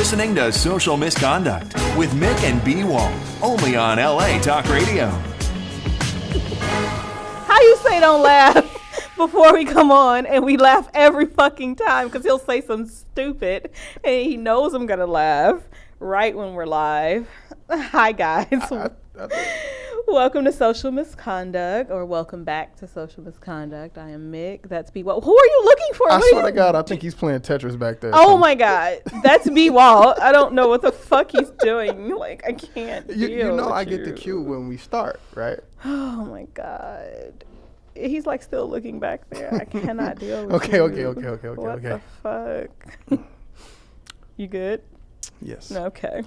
listening to Social Misconduct with Mik and B, Walt, only on LA Talk Radio. How you say don't laugh before we come on, and we laugh every fucking time because he'll say something stupid, and he knows I'm going to laugh right when we're live. Hi, guys. Welcome to Social Misconduct, or welcome back to Social Misconduct. I am Mik. That's B. Walt. Who are you looking for? I swear to God, I think he's playing Tetris back there. Oh my God, that's B. Walt. I don't know what the fuck he's doing. Like, I can't. You know, I get the cue when we start, right? Oh my God. He's like still looking back there. I cannot deal with Okay. What the fuck? You good? Yes. Okay.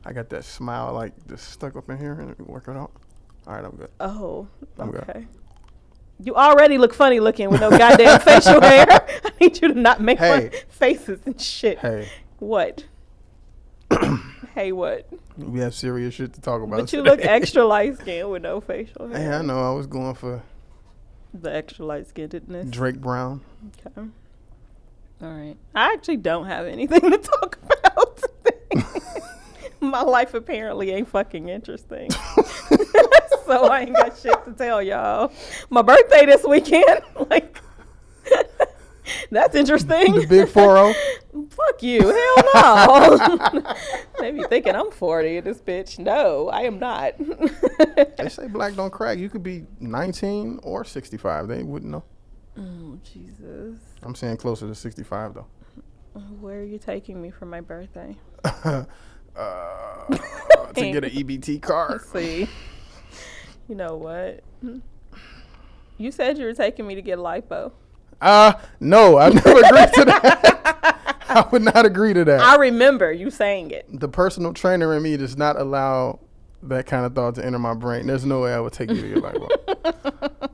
I got that smile like just stuck up in here and work it out. All right, I'm good. Oh, I'm okay. good. You already look funny looking with no goddamn facial hair. I need you to not make fun faces and shit. Hey. What? Hey, what? We have serious shit to talk about. But you look extra light skinned with no facial hair. Hey, I know. I was going for the extra light skinnedness. Drake Brown. Okay. All right. I actually don't have anything to talk about today. My life apparently ain't fucking interesting. So I ain't got shit to tell y'all. My birthday this weekend. Like, that's interesting. The big 4-0. Fuck you. Hell no. They be thinking I'm 40, this bitch. No, I am not. They say black don't crack. You could be 19 or 65. They wouldn't know. Oh, Jesus. I'm saying closer to 65, though. Where are you taking me for my birthday? To get an EBT card. Let's see. You know what? You said you were taking me to get lipo. No, I never agreed to that. I would not agree to that. I remember you saying it. The personal trainer in me does not allow that kind of thought to enter my brain. There's no way I would take you to get lipo.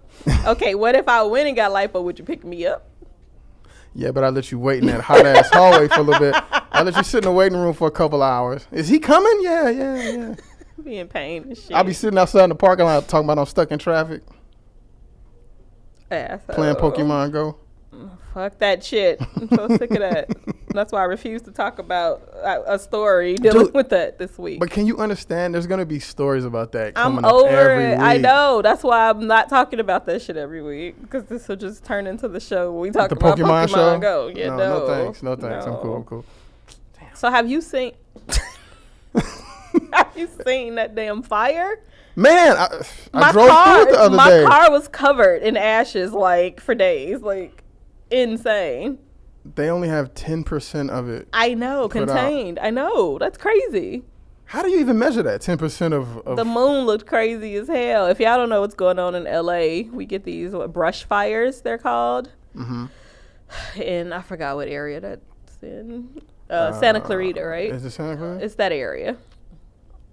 Okay, what if I went and got lipo? Would you pick me up? Yeah, but I let you wait in that hot ass hallway for a little bit. I let you sit in the waiting room for a couple hours. Is he coming? Yeah. Be in pain and shit. I'll be sitting outside in the parking lot talking about I'm stuck in traffic. Asshole. Playing Pokemon Go. Fuck that shit. I'm so sick of that. That's why I refuse to talk about a story dealing with that this week. But can you understand? There's going to be stories about that coming I'm over up every it. week. I know. That's why I'm not talking about that shit every week. Because this will just turn into the show where we talk about Pokemon show? Go. Yeah, no thanks. No thanks. I'm cool. Damn. So have you seen... Have you seen that damn fire? Man, I drove through it the other day. My car was covered in ashes, like, for days. Like, insane. They only have 10% of it. I know, contained. I know. That's crazy. How do you even measure that? 10% of... The moon looked crazy as hell. If y'all don't know what's going on in LA, we get these brush fires, they're called. Mm-hmm. And I forgot what area that's in. Santa Clarita, right? Is it Santa Clarita? It's that area.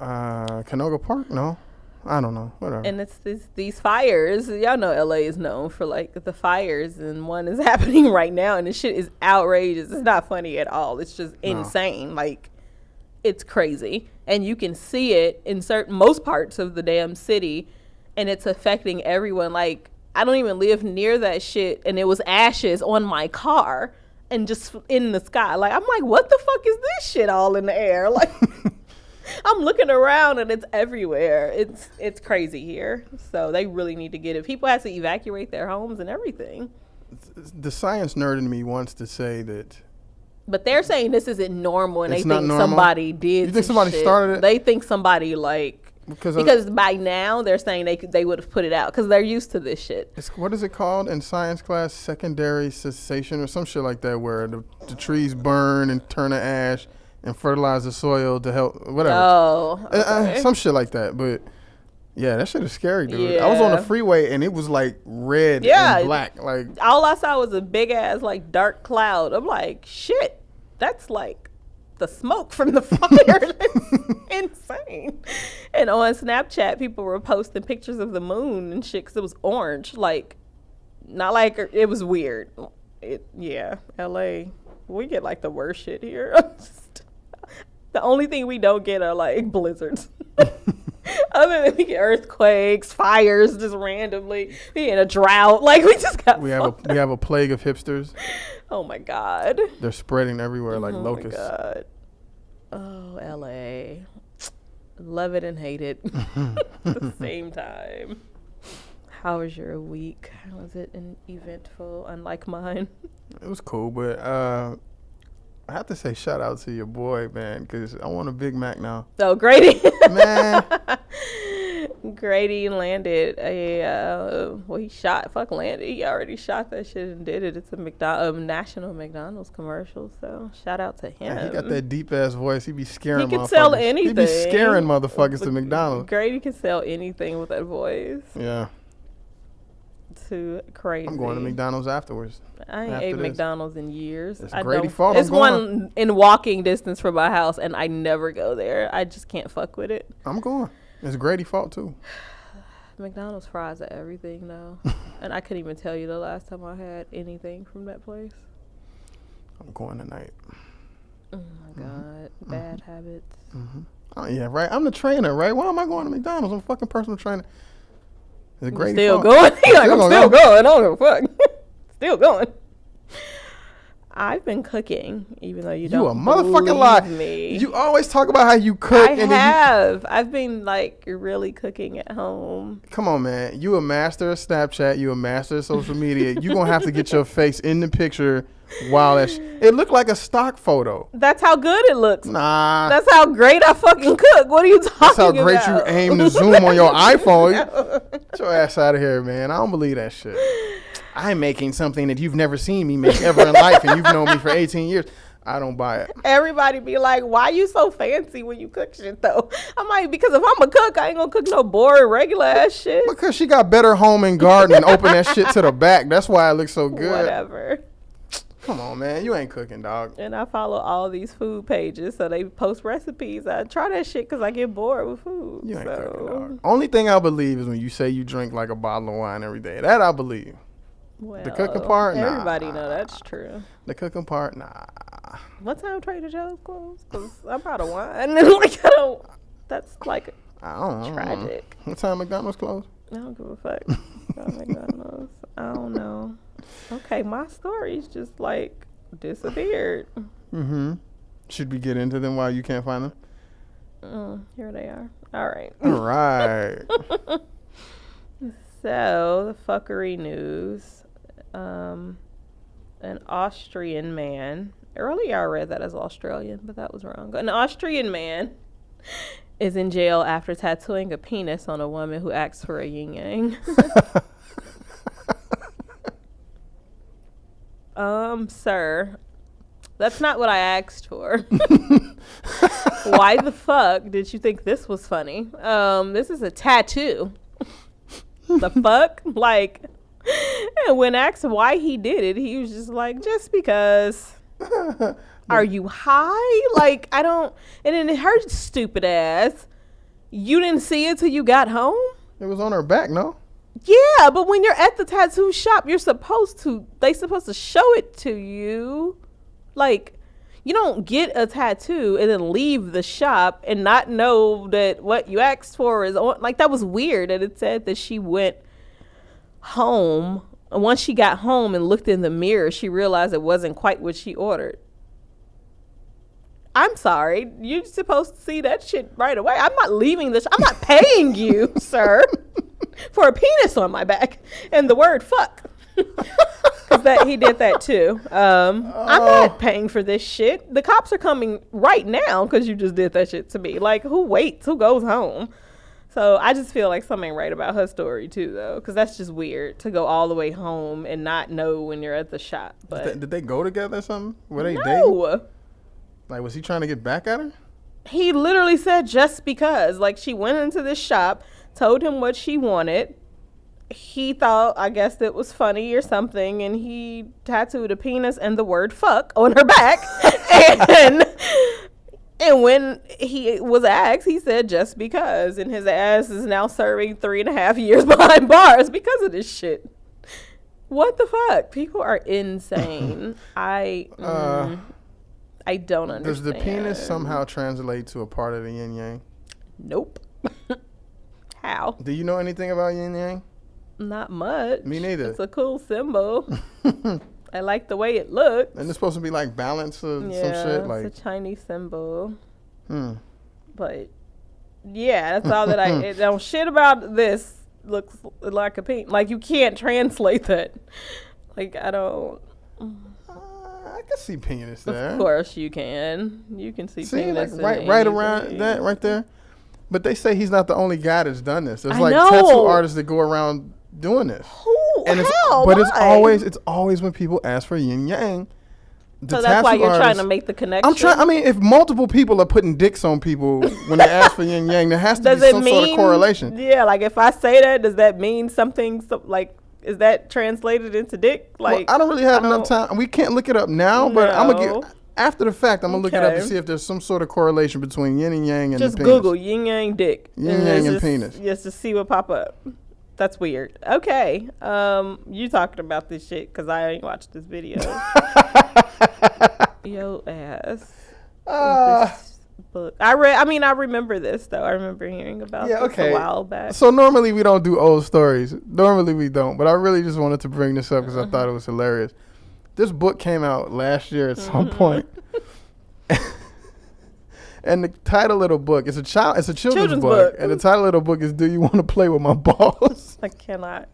Canoga Park? No. I don't know. Whatever. And it's these fires. Y'all know LA is known for like the fires, and one is happening right now, and this shit is outrageous. It's not funny at all. It's just insane. Like, it's crazy. And you can see it in most parts of the damn city, and it's affecting everyone. Like, I don't even live near that shit, and it was ashes on my car and just in the sky. Like, I'm like, what the fuck is this shit all in the air? Like, I'm looking around and it's everywhere. It's crazy here. So they really need to get it. People have to evacuate their homes and everything. The science nerd in me wants to say that. But they're saying this isn't normal, and they think normal? Somebody did. You think somebody started it? They think somebody because by now they're saying they would have put it out because they're used to this shit. What is it called in science class? Secondary cessation or some shit like that, where the trees burn and turn to ash and fertilize the soil to help, whatever. Oh, okay. Some shit like that. But yeah, that shit is scary, dude. Yeah. I was on the freeway and it was like red and black. Like, all I saw was a big ass like dark cloud. I'm like, shit, that's like the smoke from the fire. That's insane. And on Snapchat, people were posting pictures of the moon and shit because it was orange. Like, not like it was weird. LA, we get like the worst shit here. The only thing we don't get are like blizzards. Other than we get earthquakes, fires, just randomly. We in a drought. Like, we just got we have a plague of hipsters. Oh my God. They're spreading everywhere like locusts. Oh my God. Oh, LA. Love it and hate it at the same time. How was your week? Was it eventful, unlike mine? It was cool, but I have to say shout out to your boy, man, because I want a Big Mac now. Oh, Grady. Man. Grady landed he landed. He already shot that shit and did it. It's a national McDonald's commercial, so shout out to him. Yeah, he got that deep ass voice. He be scaring motherfuckers. He can sell anything. He be scaring motherfuckers to McDonald's. Grady can sell anything with that voice. Yeah. Too crazy. I'm going to McDonald's afterwards. I ain't ate McDonald's in years. It's Grady's fault. It's one in walking distance from my house, and I never go there. I just can't fuck with it. I'm going. It's Grady's fault too. McDonald's fries are everything now, and I couldn't even tell you the last time I had anything from that place. I'm going tonight. Oh my God, bad habits. Oh yeah, right. I'm the trainer, right? Why am I going to McDonald's? I'm a fucking personal trainer. It's Grady's still fault. going? I'm still going. I don't give a fuck. Still going. I've been cooking, even though you don't. You a motherfucking lie. Me. You always talk about how you cook. I've been like really cooking at home. Come on, man. You a master of Snapchat. You a master of social media. You gonna have to get your face in the picture while it looked like a stock photo. That's how good it looks. Nah. That's how great I fucking cook. What are you talking about? That's how great you aim to zoom on your iPhone. Get your ass out of here, man. I don't believe that shit. I'm making something that you've never seen me make ever in life, and you've known me for 18 years. I don't buy it. Everybody be like, why you so fancy when you cook shit, though? I'm like, because if I'm a cook, I ain't gonna cook no boring, regular ass shit. Because she got better home and garden and open that shit to the back. That's why it looks so good. Whatever. Come on, man. You ain't cooking, dog. And I follow all these food pages, so they post recipes. I try that shit because I get bored with food. You ain't cooking, dog. Only thing I believe is when you say you drink like a bottle of wine every day. That I believe. Well, the cooking part, nah. Everybody know that's true. The cooking part, nah. What time Trader Joe's closed? Because I'm out of wine. Like, I don't. That's like I don't know. Tragic. What time McDonald's closed? I don't give a fuck about McDonald's. I don't know. Okay, my stories just like disappeared. Should we get into them while you can't find them? Here they are. All right. All right. So, the fuckery news. An Austrian man. Earlier I read that as Australian, but that was wrong. An Austrian man is in jail after tattooing a penis on a woman who asked for a yin yang. Sir, that's not what I asked for. Why the fuck did you think this was funny? This is a tattoo. The fuck? Like, and when asked why he did it, he was just like, just because. Are you high? Like, I don't. And then her stupid ass, you didn't see it till you got home? It was on her back, no? Yeah, but when you're at the tattoo shop, they supposed to show it to you. Like, you don't get a tattoo and then leave the shop and not know that what you asked for is on. Like, that was weird that it said that she went home. And once she got home and looked in the mirror, she realized it wasn't quite what she ordered. I'm sorry. You're supposed to see that shit right away. I'm not leaving this. I'm not paying you, sir, for a penis on my back and the word fuck. Because he did that too. I'm not paying for this shit. The cops are coming right now because you just did that shit to me. Like, who waits? Who goes home? So I just feel like something ain't right about her story too, though, because that's just weird to go all the way home and not know when you're at the shop. But did they go together or something? Were they no. dating? Like, was he trying to get back at her? He literally said just because. Like, she went into this shop, told him what she wanted. He thought, I guess, it was funny or something, and he tattooed a penis and the word fuck on her back. And when he was asked, he said just because. And his ass is now serving 3.5 years behind bars because of this shit. What the fuck? People are insane. I don't understand. Does the penis somehow translate to a part of the yin yang? Nope. How? Do you know anything about yin yang? Not much. Me neither. It's a cool symbol. I like the way it looks. And it's supposed to be like balance or some shit. Like, it's a Chinese symbol. But yeah, that's all that I don't shit about. This looks like a penis. Like, you can't translate that. Like, I don't. I can see penis there. Of course you can. You can see penis. Like right around that right there. But they say he's not the only guy that's done this. There's like know. tattoo artists that go around doing this. Who? And How? But Why? it's always when people ask for yin yang. So that's why you're trying to make the connection. I mean, if multiple people are putting dicks on people when they ask for yin yang, there has to be some sort of correlation. Yeah, like if I say that, does that mean something? Like, is that translated into dick? Like, well, I don't really have enough time. We can't look it up now, but I'm gonna get after the fact. I'm gonna look it up to see if there's some sort of corration between yin and yang and just the penis. Google yin yang dick. Yin yang and penis. Just to see what pop up. That's weird. Okay, you talking about this shit because I ain't watched this video. Yo ass. This book. I remember this though. I remember hearing about this a while back. So normally we don't do old stories. Normally we don't. But I really just wanted to bring this up because I thought it was hilarious. This book came out last year at some point. And the title of the book is it's a children's book. And the title of the book is "Do You Want to Play with My Balls?" I cannot.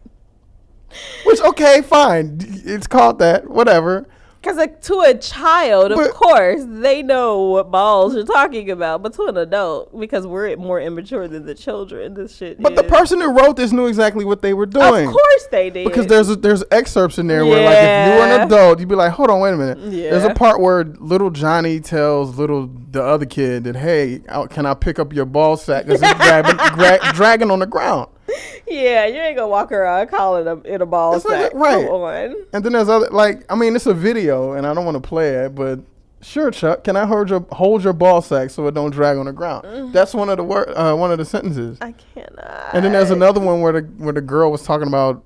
Which, okay, fine. It's called that. Whatever. Because like, to a child, of course, they know what balls you're talking about. But to an adult, because we're more immature than the children, this shit But the person who wrote this knew exactly what they were doing. Of course they did. Because there's excerpts in there where, like, if you were an adult, you'd be like, hold on, wait a minute. Yeah. There's a part where little Johnny tells the other kid that, hey, can I pick up your ball sack? Because he's dragging on the ground. Yeah, you ain't gonna walk around calling it a ball sack. Right. Come on. And then there's other, like, I mean, it's a video, and I don't want to play it, but sure, Chuck, can I hold your ball sack so it don't drag on the ground? That's one of the sentences. I cannot. And then there's another one where the girl was talking about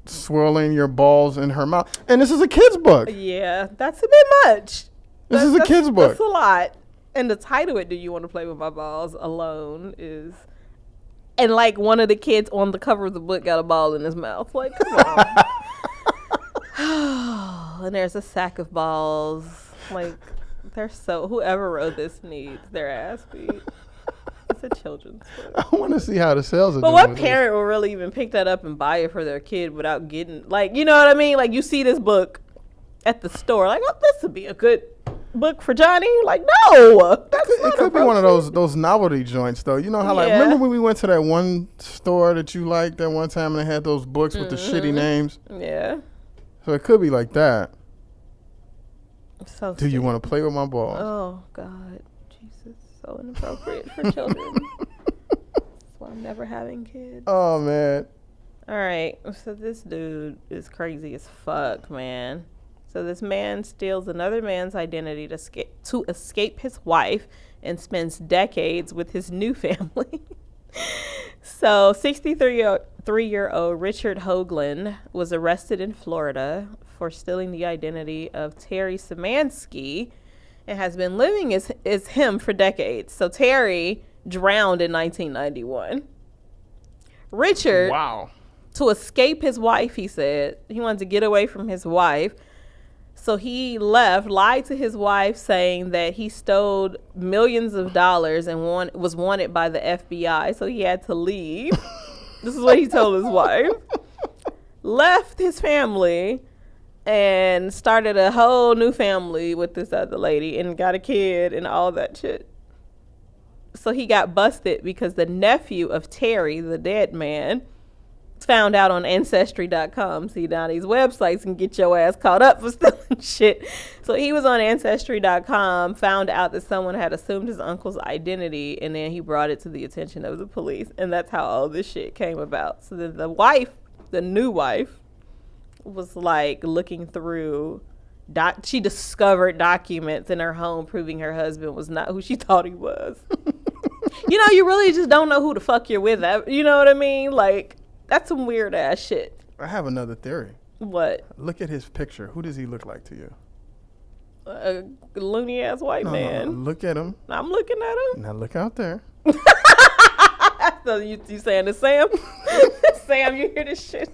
swirling your balls in her mouth, and this is a kid's book. Yeah, that's a bit much. This is a kid's book. That's a lot. And the title, "Do You Want to Play with My Balls?" alone is. And, like, one of the kids on the cover of the book got a ball in his mouth. Like, come on. And there's a sack of balls. Like, whoever wrote this needs their ass beat. It's a children's book. I want to see how the sales are doing. But what parent will really even pick that up and buy it for their kid without getting, like, you know what I mean? Like, you see this book at the store. Like, oh, this would be a good book for Johnny. Like, no, it could be one of those novelty joints though. You know how like remember when we went to that one store that you liked that one time and they had those books with the shitty names? Yeah. So it could be like that. So do you want to play with my balls? Oh God, Jesus, so inappropriate for children. That's why I'm never having kids. Oh man. All right, so this dude is crazy as fuck, man. So this man steals another man's identity to escape his wife and spends decades with his new family. So 63-year-old Richard Hoagland was arrested in Florida for stealing the identity of Terry Szymanski and has been living as him for decades. So Terry drowned in 1991. Richard, to escape his wife, he said, he wanted to get away from his wife. So he lied to his wife, saying that he stole millions of dollars and was wanted by the FBI. So he had to leave. This is what he told his wife. Left his family and started a whole new family with this other lady and got a kid and all that shit. So he got busted because the nephew of Terry, the dead man, found out on Ancestry.com. See, now these websites can get your ass caught up for stealing shit. So he was on Ancestry.com, found out that someone had assumed his uncle's identity, and then he brought it to the attention of the police. And that's how all this shit came about. So then the new wife, was like looking through, she discovered documents in her home proving her husband was not who she thought he was. You know, you really just don't know who the fuck you're with. You know what I mean? Like, that's some weird ass shit. I have another theory. What? Look at his picture. Who does he look like to you? A loony ass white man. No, look at him. I'm looking at him. Now look out there. So you saying it's Sam? Sam, you hear this shit?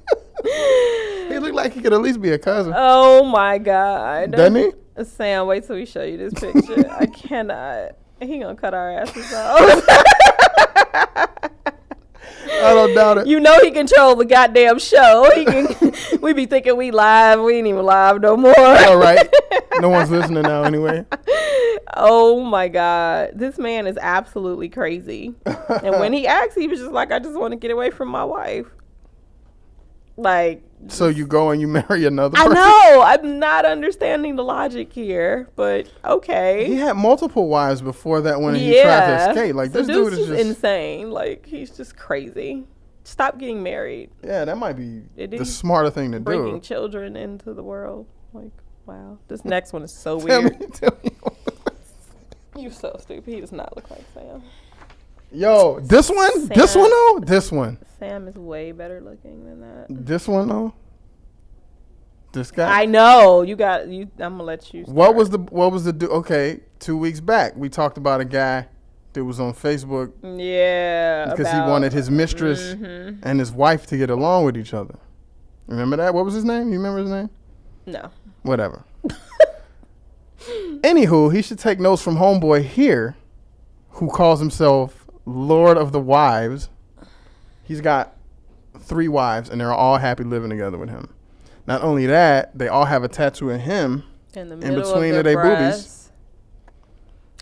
He looked like he could at least be a cousin. Oh my God. Doesn't he? Sam, wait till we show you this picture. I cannot. He gonna cut our asses off. I don't doubt it. You know he control the goddamn show. He can. We be thinking we live. We ain't even live no more. All right. No one's listening now anyway. Oh my God, this man is absolutely crazy. And when he asked, he was just like, "I just want to get away from my wife." Like. So you go and you marry another person? I know. I'm not understanding the logic here, but okay. He had multiple wives before that when he tried to escape. Like, this dude is just insane. Like, he's just crazy. Stop getting married. Yeah, that might be the smarter thing to do. Bringing children into the world. Like, wow. This next one is so weird. Tell me. You're so stupid. He does not look like Sam. Yo, this one? Sam. This one, though? This one. Sam is way better looking than that. This one, though? This guy? I know. I'm going to let you start. What was the okay, 2 weeks back, we talked about a guy that was on Facebook. Yeah. Because he wanted his mistress and his wife to get along with each other. Remember that? What was his name? You remember his name? No. Whatever. Anywho, he should take notes from homeboy here, who calls himself Lord of the Wives. He's got 3 wives, and they're all happy living together with him. Not only that, they all have a tattoo of him in between of their boobies.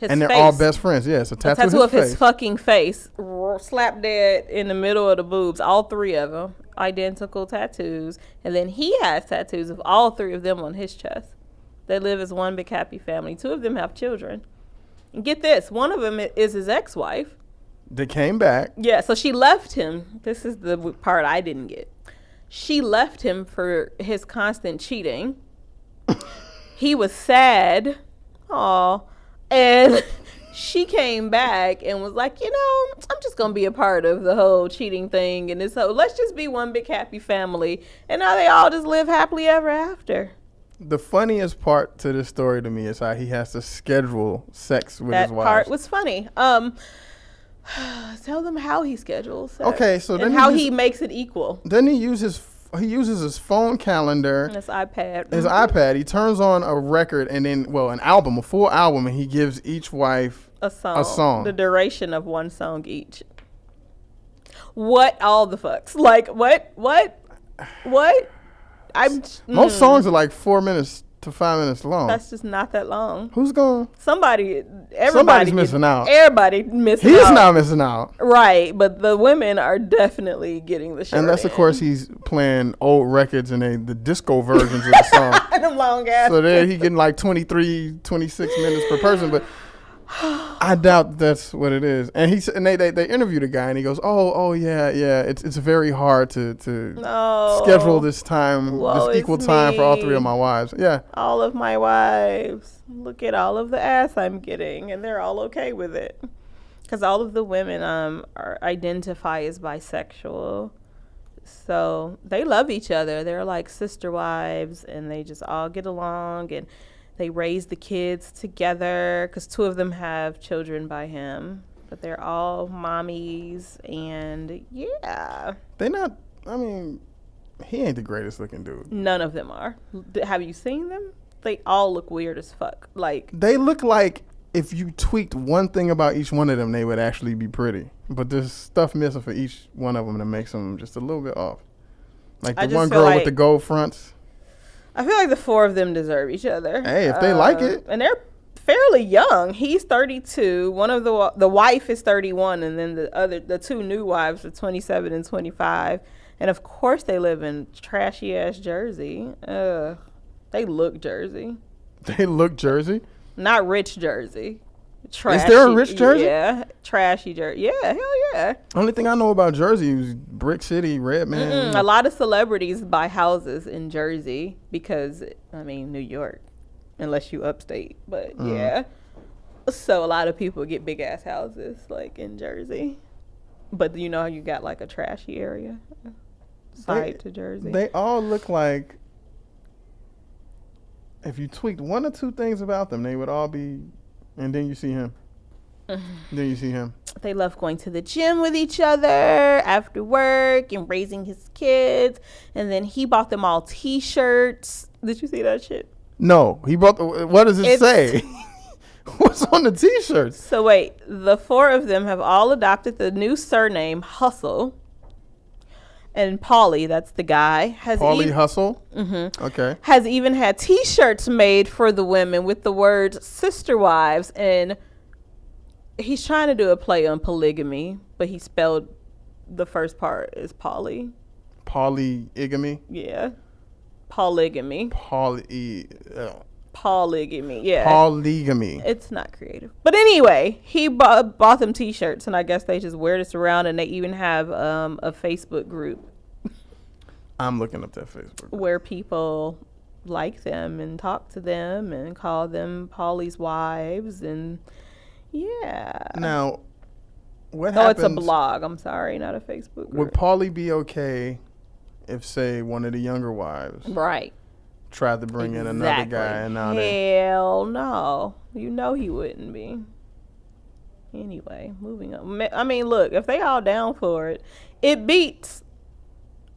And they're all best friends. Yeah, it's a tattoo of his fucking face. Slap dead in the middle of the boobs. All 3 of them. Identical tattoos. And then he has tattoos of all 3 of them on his chest. They live as one big happy family. 2 of them have children. And get this. One of them is his ex-wife. They came back. Yeah, so she left him. This is the part I didn't get. She left him for his constant cheating. He was sad. Aw. And she came back and was like, I'm just going to be a part of the whole cheating thing. And this whole, let's just be one big happy family. And now they all just live happily ever after. The funniest part to this story to me is how he has to schedule sex with his wives. That part was funny. Tell them how he schedules sex. Okay, so then and how he makes it equal. Then he uses his phone calendar. And his iPad. His iPad. He turns on a record and then, a full album, and he gives each wife a song. The duration of one song each. What all the fucks? Like, what? Most songs are like 4 minutes to 5 minutes long. That's just not that long. Who's going? Somebody's missing out. Everybody missing out. He's not missing out. Right, but the women are definitely getting the short And that's, end. of course, he's playing old records and the disco versions of the song. Them long ass. So there he getting like 23, 26 minutes per person, but I doubt that's what it is. And they interviewed a guy and he goes, oh yeah, it's very hard to schedule this time, this equal time for all 3 of my wives. Yeah. All of my wives. Look at all of the ass I'm getting, and they're all okay with it. Because all of the women identify as bisexual. So they love each other. They're like sister wives, and they just all get along, and they raise the kids together because 2 of them have children by him. But they're all mommies, and yeah. He ain't the greatest looking dude. None of them are. Have you seen them? They all look weird as fuck. Like, they look like if you tweaked one thing about each one of them, they would actually be pretty. But there's stuff missing for each one of them that makes them just a little bit off. Like the one girl with the gold fronts. I feel like the 4 of them deserve each other. Hey, if they like it. And they're fairly young. He's 32. One of the wife is 31, and then the 2 new wives are 27 and 25. And of course they live in trashy ass Jersey. They look Jersey. They look Jersey? Not rich Jersey. Trashy. Is there a rich Jersey? Yeah, trashy Jersey. Yeah, hell yeah. Only thing I know about Jersey is Brick City, Redman. A lot of celebrities buy houses in Jersey because, New York, unless you upstate. But yeah. So a lot of people get big ass houses like in Jersey. But you know, you got like a trashy area side to Jersey. They all look like if you tweaked 1 or 2 things about them, they would all be. And then you see him. They love going to the gym with each other after work and raising his kids. And then he bought them all T-shirts. Did you see that shit? No. He bought what does it say? What's on the T-shirts? So wait, the 4 of them have all adopted the new surname Hustle. And Paulie, that's the guy, has Hustle? Mm-hmm. Okay. Has even had T-shirts made for the women with the words sister wives. And he's trying to do a play on polygamy, but he spelled the first part is Paulie. Polygamy? Yeah. Polygamy. Polygamy, yeah. Polygamy. It's not creative. But anyway, he bought them T-shirts, and I guess they just wear this around, and they even have a Facebook group. I'm looking up that Facebook group. Where people like them and talk to them and call them Paulie's wives, and yeah. Now, what happens? Oh, it's a blog. I'm sorry, not a Facebook group. Would Paulie be okay if, say, one of the younger wives tried to bring in another guy and now Hell no. You know he wouldn't be. Anyway, moving on. I mean, look, if they all down for it, it beats,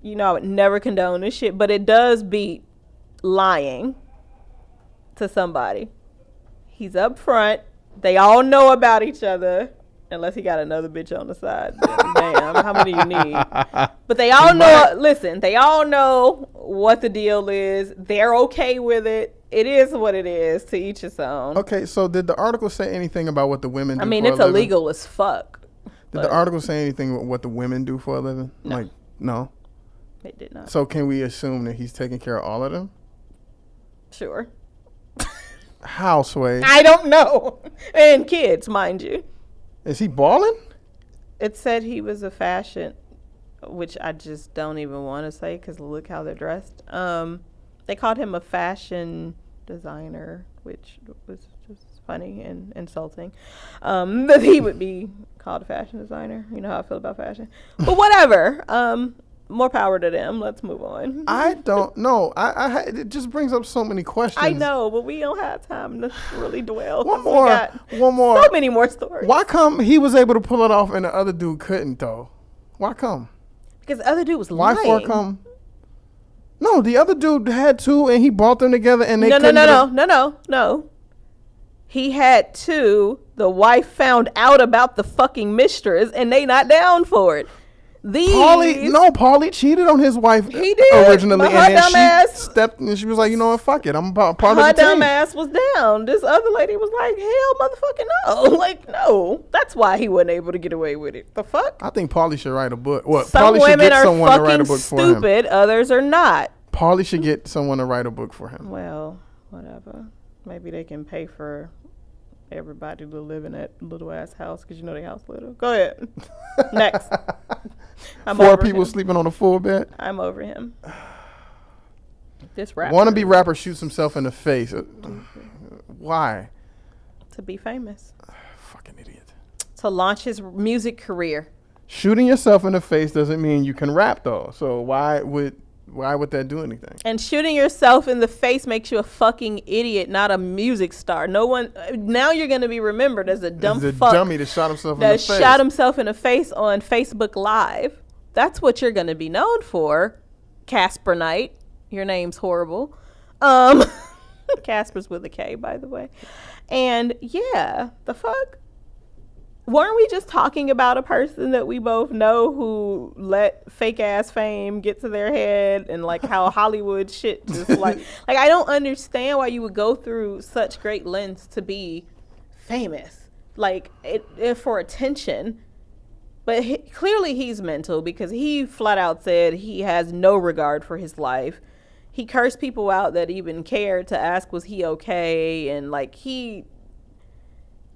I would never condone this shit, but it does beat lying to somebody. He's up front. They all know about each other. Unless he got another bitch on the side. Damn, how many you need? But they all they all know what the deal is. They're okay with it. It is what it is, to each his own. Okay, so did the article say anything about what the women do I mean, for a it's living? illegal as fuck. Did the article say anything about what the women do for a living? No. No? It did not. So can we assume that he's taking care of all of them? Sure. How, Sway? I don't know. And kids, mind you. Is he balling? It said he was a fashion, which I just don't even want to say because look how they're dressed. They called him a fashion designer, which was just funny and insulting. That he would be called a fashion designer. You know how I feel about fashion. But whatever. More power to them. Let's move on. I don't know. It just brings up so many questions. I know, but we don't have time to really dwell. One more. So many more stories. Why come he was able to pull it off and the other dude couldn't, though? Why come? Because the other dude was Why lying. for come? No, the other dude had 2 and he brought them together and they couldn't. No. He had 2. The wife found out about the fucking mistress and they not down for it. Paulie cheated on his wife. He did originally, and then she stepped and she was like, you know what, fuck it, I'm part of the team. Her dumb ass was down. This other lady was like, hell, motherfucking no, like no. That's why he wasn't able to get away with it. The fuck? I think Paulie should write a book. Some Paulie women should get are someone to write a book fucking stupid. Others are not. Paulie should get someone to write a book for him. Well, whatever. Maybe they can pay for everybody to live in that little ass house because their house little. Go ahead. Next. 4 people sleeping on a full bed. I'm over him. This rapper. Wannabe rapper shoots himself in the face. Why? To be famous. Fucking idiot. To launch his music career. Shooting yourself in the face doesn't mean you can rap, though. So why would that do anything? And shooting yourself in the face makes you a fucking idiot, not a music star. No one. Now you're going to be remembered as a dumb fuck. Dummy that shot himself in the face. That shot himself in the face on Facebook Live. That's what you're going to be known for, Casper Knight. Your name's horrible. Casper's with a K, by the way. And yeah, the fuck? Weren't we just talking about a person that we both know who let fake ass fame get to their head and like how Hollywood shit just like I don't understand why you would go through such great lengths to be famous, like it for attention. But clearly he's mental because he flat out said he has no regard for his life. He cursed people out that even cared to ask was he okay, and like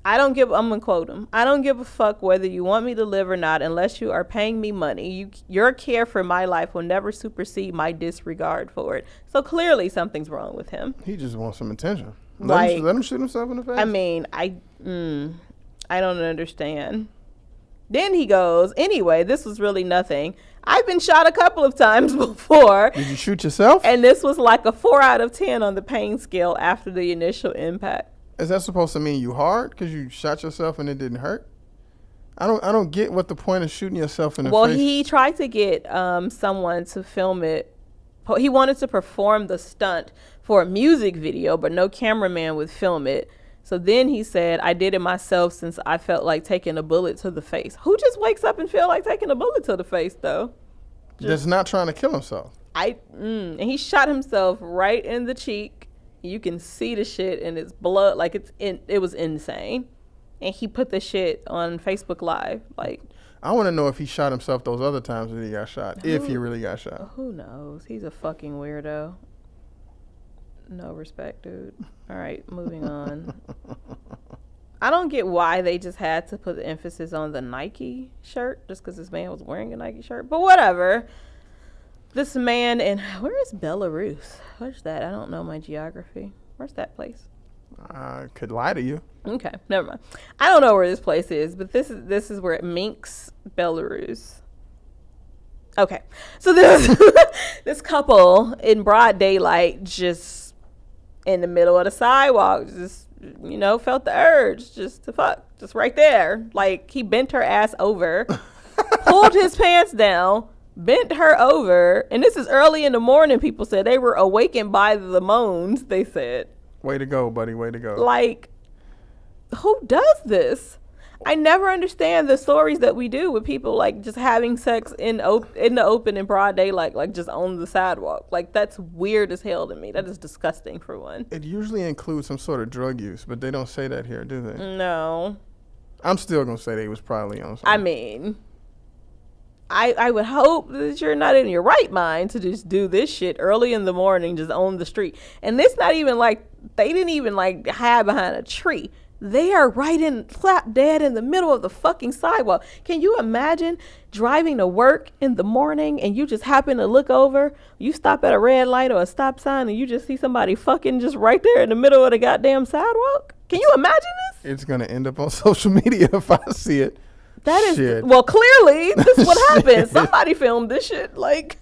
I'm gonna quote him. I don't give a fuck whether you want me to live or not unless you are paying me money. Your care for my life will never supersede my disregard for it. So clearly something's wrong with him. He just wants some attention. Let him shoot himself in the face. I mean, I don't understand. Then he goes, anyway, this was really nothing. I've been shot a couple of times before. Did you shoot yourself? And this was like a 4 out of 10 on the pain scale after the initial impact. Is that supposed to mean you hard because you shot yourself and it didn't hurt? I don't get what the point of shooting yourself in the face. Well, he tried to get someone to film it. He wanted to perform the stunt for a music video, but no cameraman would film it. So then he said, I did it myself since I felt like taking a bullet to the face. Who just wakes up and feel like taking a bullet to the face, though? Just not trying to kill himself. And he shot himself right in the cheek. You can see the shit in his blood. Like, it was insane. And he put the shit on Facebook Live. Like, I want to know if he shot himself those other times that he got shot. If he really got shot. Who knows? He's a fucking weirdo. No respect, dude. All right, moving on. I don't get why they just had to put the emphasis on the Nike shirt just because this man was wearing a Nike shirt. But whatever. This man in, where is Belarus? Where's that? I don't know my geography. Where's that place? I could lie to you. Okay, never mind. I don't know where this place is, but this is where it Minsk, Belarus. Okay, so this couple in broad daylight, just in the middle of the sidewalk, just, you know, felt the urge just to fuck, just right there. Like, he bent her ass over, pulled his pants down, bent her over, and this is early in the morning. People said they were awakened by the moans, they said. Way to go, buddy. Way to go. Like, who does this? I never understand the stories that we do with people, like, just having sex in the open in broad daylight, like, just on the sidewalk. Like, that's weird as hell to me. That is disgusting, for one. It usually includes some sort of drug use, but they don't say that here, do they? No. I'm still going to say they was probably on something. I mean, I would hope that you're not in your right mind to just do this shit early in the morning, just on the street. And it's not even like, they didn't even, like, hide behind a tree. They are right in, slap dead in the middle of the fucking sidewalk. Can you imagine driving to work in the morning and you just happen to look over, you stop at a red light or a stop sign and you just see somebody fucking just right there in the middle of the goddamn sidewalk? Can you imagine this? It's going to end up on social media if I see it. That is, shit. well, clearly this is what happened. Somebody filmed this shit. Like,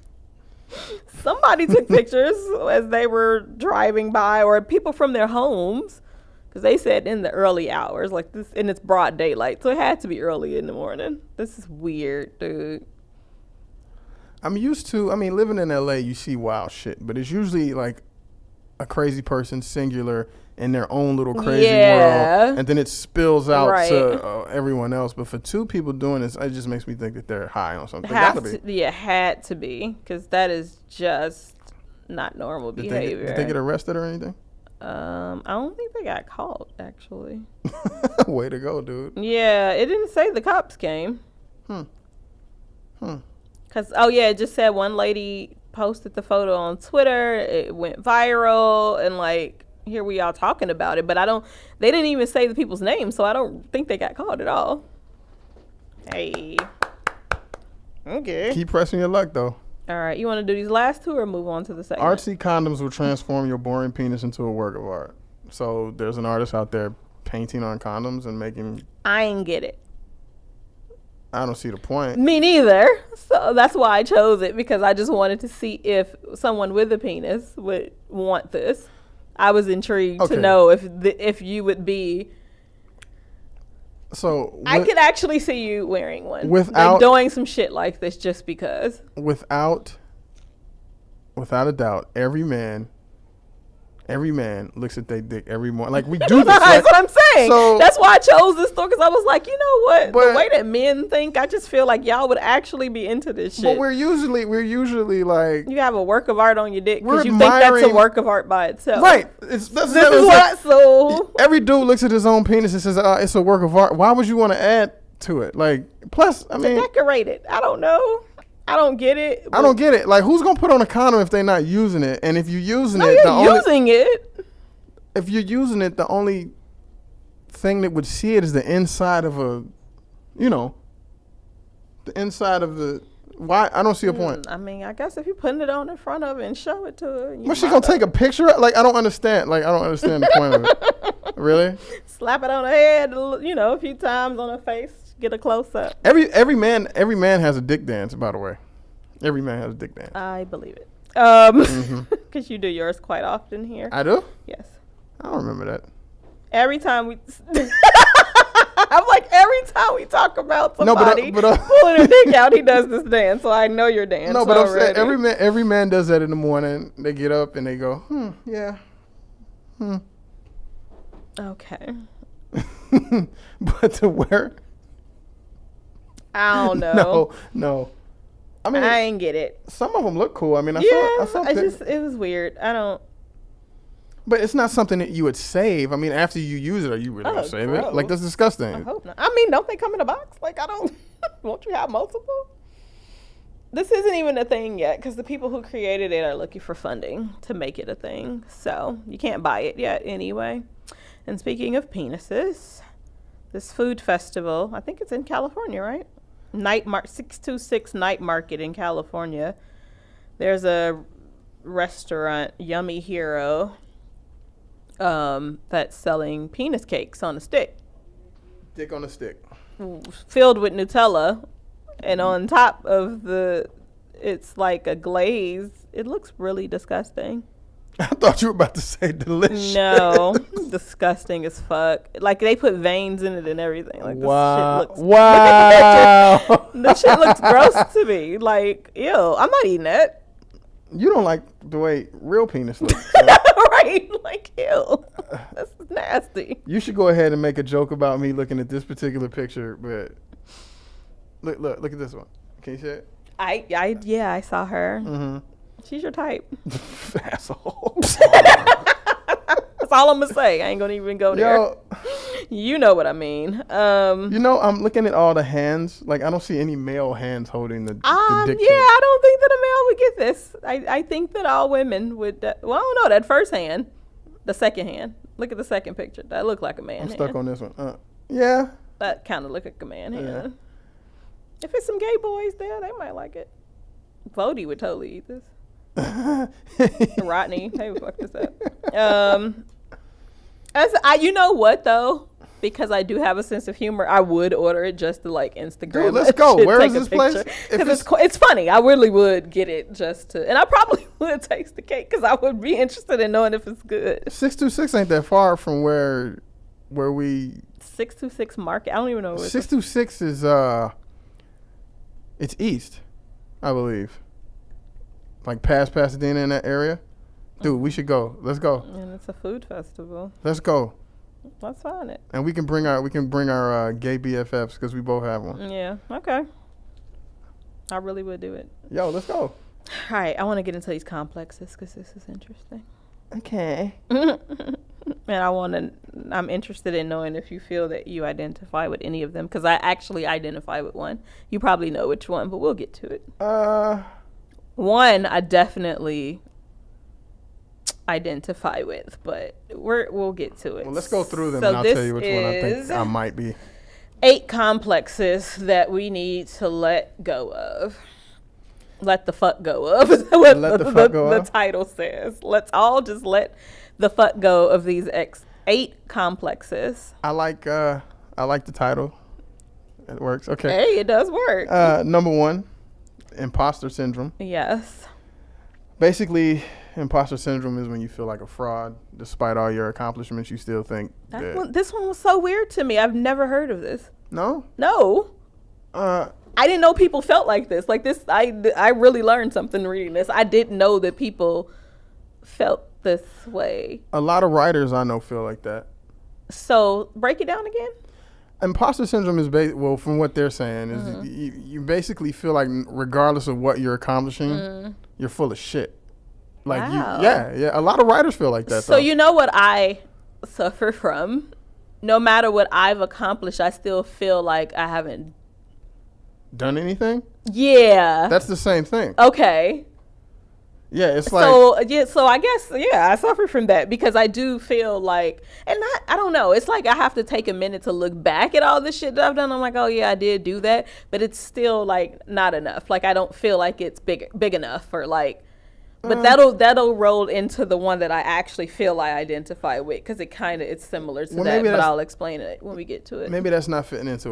somebody took pictures as they were driving by, or people from their homes. Because they said in the early hours, like this, and it's broad daylight, so it had to be early in the morning. This is weird, dude. I'm used to, living in LA, you see wild shit, but it's usually like a crazy person, singular, in their own little crazy world, and then it spills out to everyone else. But for two people doing this, it just makes me think that they're high on something. Had to be, because that is just not normal behavior. Did they get arrested or anything? I don't think they got caught, actually. Way to go, dude. Yeah, it didn't say the cops came. Cause it just said one lady posted the photo on Twitter. It went viral, and like, here we are talking about it, but they didn't even say the people's names, so I don't think they got caught at all. Hey. Okay. Keep pressing your luck, though. All right, you want to do these last two or move on to the second? Artsy condoms will transform your boring penis into a work of art. So there's an artist out there painting on condoms and making... I ain't get it. I don't see the point. Me neither. So that's why I chose it, because I just wanted to see if someone with a penis would want this. I was intrigued to know if you would be... So I could actually see you wearing one, without like doing some shit like this, just because. Without a doubt, every man looks at their dick every morning. Like, we do this. That's what I'm saying. So, that's why I chose this store, because I was like, you know what? The way that men think, I just feel like y'all would actually be into this shit. But we're usually like, you have a work of art on your dick because you think that's a work of art by itself. Right. So every dude looks at his own penis and says, it's a work of art. Why would you want to add to it? Like, plus, to decorate it. I don't know. I don't get it. I don't get it. Like, who's gonna put on a condom if they're not using it? And if you're using If you're using it, the only thing that would see it is the inside of the inside of the. Why? I don't see a point. I mean, I guess if you're putting it on in front of it and show it to her. What's she gonna take a picture? Like, I don't understand. Like, I don't understand the point of it. Really? Slap it on her head, a few times on her face. Get a close up. Every man has a dick dance, by the way. Every man has a dick dance. I believe it. Because you do yours quite often here. I do? Yes. I don't remember that. Every time we I'm like, every time we talk about somebody pulling their dick out, he does this dance. So I know your dance. No, but I'm saying every man does that in the morning. They get up and they go, yeah. Okay. But to wear, I don't know. no. I mean, I ain't get it. some of them look cool. I mean, I saw it was weird. I don't. But it's not something that you would save. I mean, after you use it, are you really gonna save it? Like, that's disgusting. I hope not. I mean, don't they come in a box? Like, I don't. Won't you have multiple? This isn't even a thing yet because the people who created it are looking for funding to make it a thing. So you can't buy it yet anyway. And speaking of penises, this food festival, I think it's in California, right? 626 Night Market in California. There's a restaurant, Yummy Hero, that's selling penis cakes on a stick. Dick on a stick. Filled with Nutella. And on top of it's like a glaze. It looks really disgusting. I thought you were about to say delicious. No, disgusting as fuck. Like they put veins in it and everything. Like wow. This shit looks. Wow. This shit looks gross to me. Like, ew, I'm not eating that. You don't like the way real penis looks. So. Right? Like, ew. That's nasty. You should go ahead and make a joke about me looking at this particular picture, but look at this one. Can you see it? I saw her. Mm-hmm. She's your type. Asshole. That's all I'm gonna say. I ain't gonna even go there. Yo, you know what I mean. You know, I'm looking at all the hands. Like, I don't see any male hands holding the dick. Yeah, I don't think that a male would get this. I think that all women would. Well, I don't know. That first hand, the second hand. Look at the second picture. That looked like a man I'm hand. stuck on this one. Yeah. That kind of look like a man hand. Yeah. If it's some gay boys there, they might like it. Vody would totally eat this. Rodney, hey, we fuck this up. You know what though? Because I do have a sense of humor, I would order it just to like Instagram. Dude, let's go. Where is this place? Because it's funny. I really would get it just to, and I probably would taste the cake because I would be interested in knowing if it's good. 626 ain't that far from where we. 626 Market. I don't even know what 626 is it's east, I believe. Like past Pasadena in that area. Dude, we should go. Let's go. And it's a food festival. Let's go. Let's find it. And we can bring our gay BFFs because we both have one. Yeah. Okay. I really would do it. Yo, let's go. All right. I want to get into these complexes because this is interesting. Okay. And I'm interested in knowing if you feel that you identify with any of them because I actually identify with one. You probably know which one, but we'll get to it. One I definitely identify with, but we'll get to it. Well, let's go through them so and I'll tell you which one I think I might be. 8 complexes that we need to let go of. Let the fuck go of. The title says. Let's all just let the fuck go of these 8 complexes. I like the title. It works. Okay. Hey, it does work. Number 1, imposter syndrome. Yes. Basically, imposter syndrome is when you feel like a fraud. Despite all your accomplishments, you still think this one was so weird to me. I've never heard of this. No? No. I didn't know people felt like this. Like this, I really learned something reading this. I didn't know that people felt this way. A lot of writers I know feel like that. So break it down again. Imposter syndrome is from what they're saying is you basically feel like regardless of what you're accomplishing, you're full of shit. Like wow. A lot of writers feel like that. So you know what I suffer from? No matter what I've accomplished, I still feel like I haven't done anything? Yeah. That's the same thing. Okay. Yeah, it's like so I guess I suffer from that because I do feel like I don't know, it's like I have to take a minute to look back at all the shit that I've done. I'm like, oh yeah, I did do that, but it's still like not enough. Like I don't feel like it's big enough for like but that'll roll into the one that I actually feel I identify with because it's similar to that, but I'll explain it when we get to it. Maybe that's not fitting into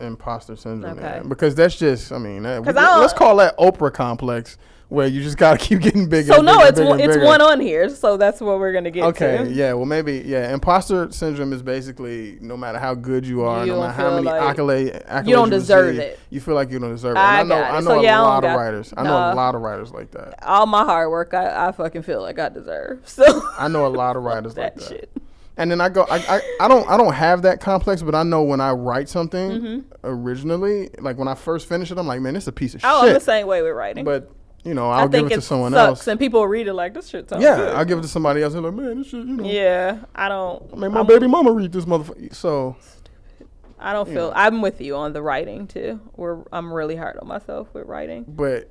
imposter syndrome, okay. Because that's just, I mean, let's call that Oprah complex, where you just gotta keep getting bigger. So no, it's one on here, so that's what we're gonna get to. Okay, yeah, well maybe, imposter syndrome is basically no matter how good you are, no matter how many accolades you don't deserve it. You feel like you don't deserve it. And I know a lot of writers. I know a lot of writers like that. All my hard work, I fucking feel like I deserve. So I know a lot of writers like that. Shit. And then I don't have that complex, but I know when I write something originally, like when I first finish it, I'm like, man, it's a piece of shit. I'm the same way with writing. But I'll give it to someone else. And people read it like, this shit sounds good. I'll give it to somebody else. They're like, man, this shit, Yeah, I don't. I mean, my baby mama read this motherfucker. So. I don't feel. I'm with you on the writing too. I'm really hard on myself with writing. But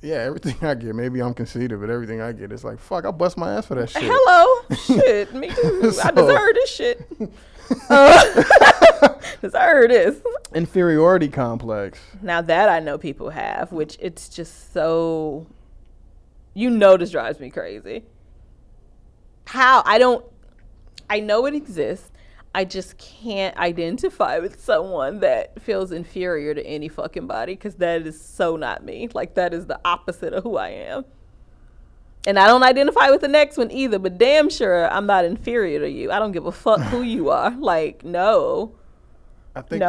yeah, everything I get, maybe I'm conceited, but everything I get is like, fuck, I bust my ass for that shit. Hello, shit, me too. I deserve this shit. Deserve this. Inferiority complex. Now that I know people have, which it's just so. This drives me crazy. How I know it exists. I just can't identify with someone that feels inferior to any fucking body, because that is so not me. Like, that is the opposite of who I am. And I don't identify with the next one either, but damn sure I'm not inferior to you. I don't give a fuck who you are. Like, no. I think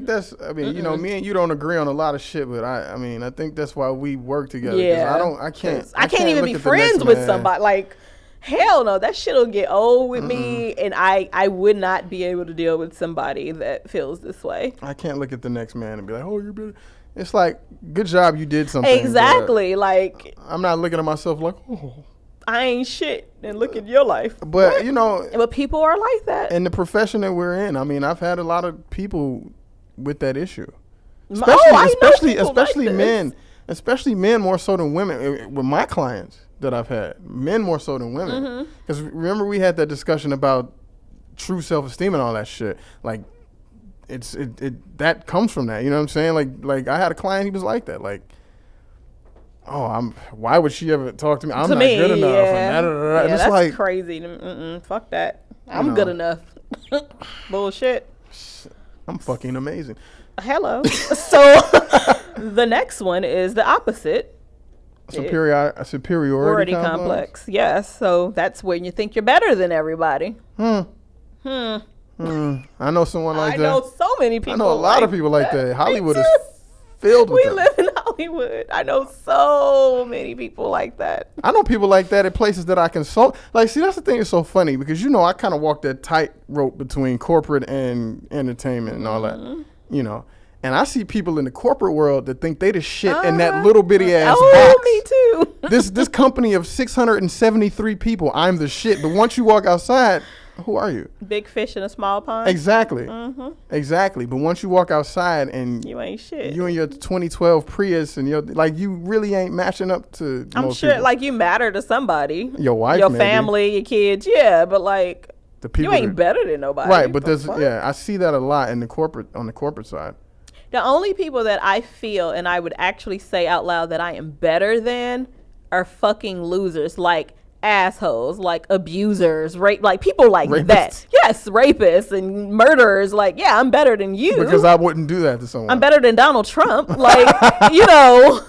that's, I mean, me and you don't agree on a lot of shit, but I think that's why we work together. Yeah. I can't even be friends with somebody. Like, hell no, that shit'll get old with me, and I would not be able to deal with somebody that feels this way. I can't look at the next man and be like, oh, you're better. It's like, good job, you did something. Exactly. Like, I'm not looking at myself like, oh, I ain't shit, and look at your life. But, But people are like that. In the profession that we're in, I mean, I've had a lot of people with that issue. Especially men. Especially men more so than women. With my clients that I've had, men more so than women. Because remember, we had that discussion about true self-esteem and all that shit. Like, that comes from that. You know what I'm saying? Like I had a client, he was like that. Like, why would she ever talk to me? I'm not good enough. Yeah, and it's that's like crazy. Fuck that. I'm good enough. Bullshit. I'm fucking amazing. Hello. So the next one is the opposite. Superiority complex. Yes. So that's when you think you're better than everybody. I know someone like that. I know so many people. I know a lot of people like that. Hollywood is filled with We live in Hollywood. I know so many people like that. I know people like that at places that I consult. Like, see, that's the thing that's so funny, because I kind of walk that tightrope between corporate and entertainment and all that, And I see people in the corporate world that think they the shit in that little bitty ass box. Me too. This company of 673 people, I'm the shit. But once you walk outside, who are you? Big fish in a small pond. Exactly. Exactly. But once you walk outside and you ain't shit. You and your 2012 Prius and you really ain't matching up to. I'm most sure people. Like, you matter to somebody. Your wife, your maybe. family, your kids. Yeah, but like, the people you ain't better than nobody. Right, but I see that a lot on the corporate side. The only people that I feel and I would actually say out loud that I am better than are fucking losers, like assholes, like abusers, like people like rapists. That. Yes, rapists and murderers. Like, yeah, I'm better than you. Because I wouldn't do that to someone. I'm better than Donald Trump. Like, yeah.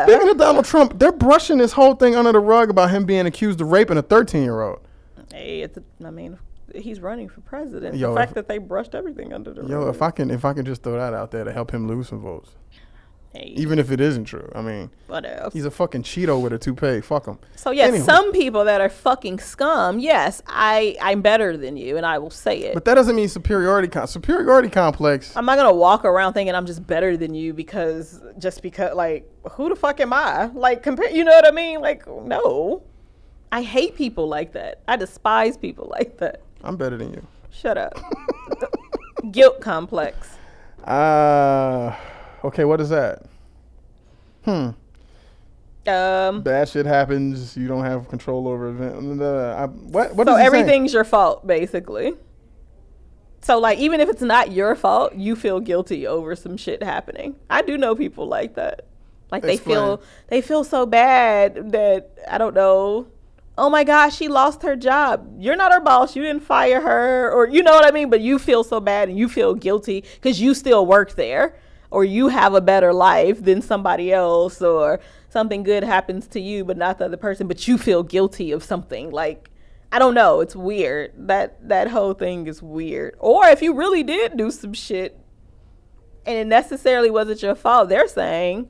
Speaking of Donald Trump, they're brushing this whole thing under the rug about him being accused of raping a 13-year-old. Hey, he's running for president. The fact that they brushed everything under the rug. If I can just throw that out there to help him lose some votes. Hey. Even if it isn't true. I mean, what else? He's a fucking Cheeto with a toupee. Fuck him. So yes, anyway. Some people that are fucking scum, yes, I'm better than you, and I will say it. But that doesn't mean superiority complex. I'm not gonna walk around thinking I'm just better than you because like, who the fuck am I? Like, compare, you know what I mean? Like, no. I hate people like that. I despise people like that. I'm better than you. Shut up. Guilt complex. Okay, what is that? Bad shit happens. You don't have control over event. What so everything's your fault, basically. So, like, even if it's not your fault, you feel guilty over some shit happening. I do know people like that. Like, they feel so bad that, I don't know, oh my gosh, she lost her job. You're not her boss. You didn't fire her, or you know what I mean? But you feel so bad and you feel guilty because you still work there, or you have a better life than somebody else, or something good happens to you but not the other person, but you feel guilty of something. Like, I don't know. It's weird. That whole thing is weird. Or if you really did do some shit and it necessarily wasn't your fault, they're saying,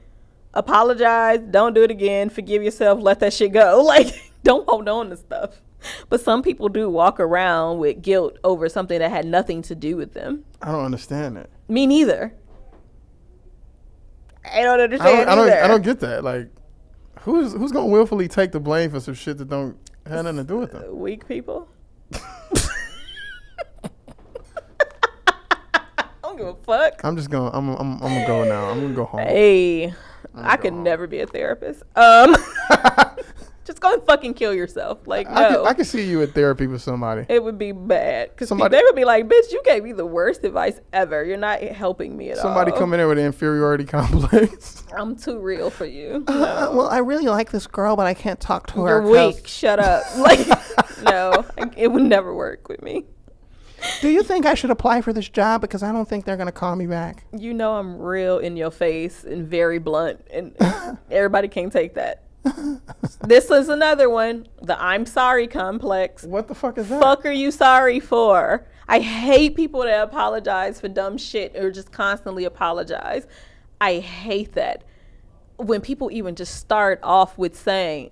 apologize, don't do it again, forgive yourself, let that shit go. Like, don't hold on to stuff. But some people do walk around with guilt over something that had nothing to do with them. I don't understand that. Me neither. I don't understand either. I don't get that. Like, who's gonna willfully take the blame for some shit that don't have nothing to do with them? Weak people. I don't give a fuck. I'm just going. I'm gonna go now. I'm gonna go home. Hey, I could never be a therapist. Just go and fucking kill yourself. Like, no. I can see you in therapy with somebody. It would be bad. Because they would be like, bitch, you gave me the worst advice ever. You're not helping me at all. Somebody come in there with an inferiority complex. I'm too real for you. No. Well, I really like this girl, but I can't talk to her. You're weak. Shut up. Like, no, it would never work with me. Do you think I should apply for this job? Because I don't think they're going to call me back. You know I'm real in your face and very blunt. And everybody can't take that. This is another one, the I'm sorry complex. What the fuck is that? Fuck are you sorry for? I hate people that apologize for dumb shit or just constantly apologize. I hate that. When people even just start off with saying,